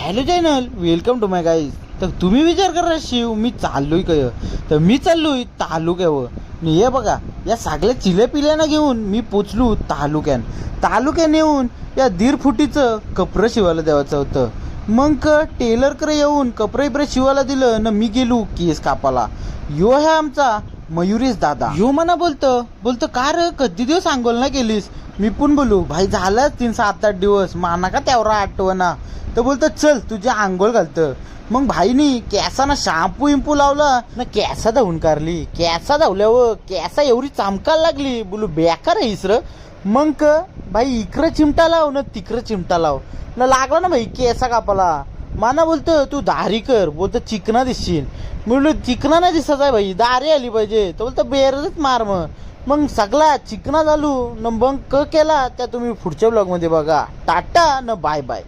Hello channel, welcome to my guys. तर तुम्ही विचार करा शिव मी चाललोय काय, तर मी चाललोय तालुक्यावर. आणि हे बघा या सगळ्या चिल्यापिल्यांना घेऊन मी पोचलो तालुक्यान येऊन या 1.5 फुटीचं कपडं शिवायला द्यायचं होतं. मग टेलरकडे येऊन कपडे शिवायला दिलं ना मी गेलो केस कापाला. यो है आमचा मयुरेश दादा. यो मना बोलतं का रे कधी दिवस आंघोळ ना केलीस. मी पण बोलू भाई झालंच 3-7-8 दिवस माना का तेवढा आठवणा. तर बोलतं चल तुझ्या आंघोळ घालतं. मग भाईनी केसाना शॅम्पू इम्पू लावला ना केसा धावून काढली. केसा धावल्यावर केसा एवढी चमकायला लागली बोलू बेकार आहे इसर. मग भाई इकडं चिमटा लाव ना तिकडं चिमटा लाव ना लागला ना भाई केसा कापाला. माना बोलतं तू दारी कर, बोलतं चिकना दिसशील. बोललो चिकना नाही दिसत आहे भाई, दारी आली पाहिजे. तर बोलतं बेरच मार. मग सगळा चिकना झालो न मग केला त्या तुम्ही पुढच्या ब्लॉगमध्ये बघा. टाटा न बाय बाय.